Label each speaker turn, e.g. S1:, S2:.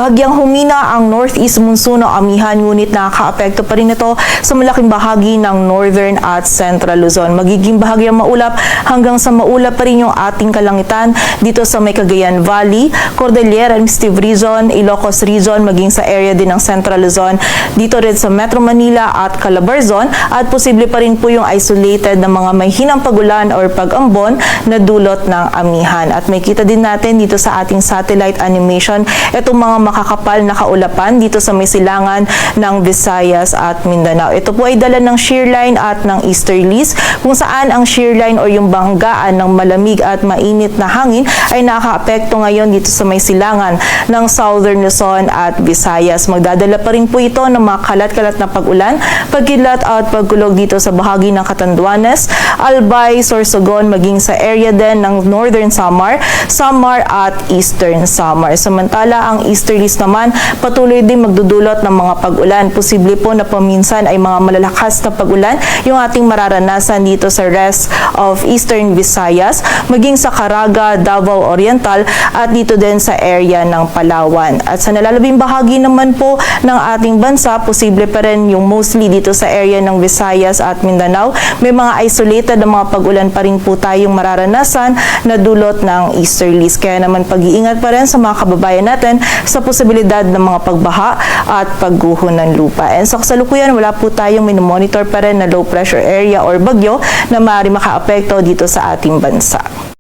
S1: Bahagyang humina ang northeast monsoon o amihan, ngunit nakakaapekto pa rin ito sa malaking bahagi ng northern at central Luzon. Magiging bahagyang maulap hanggang sa maulap pa rin yung ating kalangitan dito sa may Cagayan Valley, Cordillera Administrative Region, Ilocos Region, maging sa area din ng Central Luzon, dito rin sa Metro Manila at Calabarzon, at posible pa rin po yung isolated na mga may hinang pagulan or pag-ambon na dulot ng amihan. At may kita din natin dito sa ating satellite animation itong mga makakapal na kaulapan dito sa may silangan ng Visayas at Mindanao. Ito po ay dala ng shear line at ng easterlies, kung saan ang shear line o yung banggaan ng malamig at mainit na hangin ay nakakaapekto ngayon dito sa may silangan ng Southern Luzon at Visayas. Magdadala pa rin po ito ng mga kalat-kalat na pag-ulan, pagkidlat at pagkulog dito sa bahagi ng Catanduanes, Albay, Sorsogon, maging sa area din ng Northern Samar, Samar at Eastern Samar. Samantala, ang easterlies naman patuloy din magdudulot ng mga pag-ulan. Posible po na paminsan ay mga malalakas na pag-ulan yung ating mararanasan dito sa rest of Eastern Visayas, maging sa Caraga, Davao Oriental at dito din sa area ng Palawan. At sa nalalabing bahagi naman po ng ating bansa, posible pa rin yung mostly dito sa area ng Visayas at Mindanao. May mga isolated na mga pag-ulan pa rin po tayong mararanasan na dulot ng easterlies. Kaya naman pag-iingat pa rin sa mga kababayan natin sa posibilidad ng mga pagbaha at pagguho ng lupa. And sa kasalukuyan, wala po tayong minomonitor pa rin na low pressure area or bagyo na maaari makaapekto dito sa ating bansa.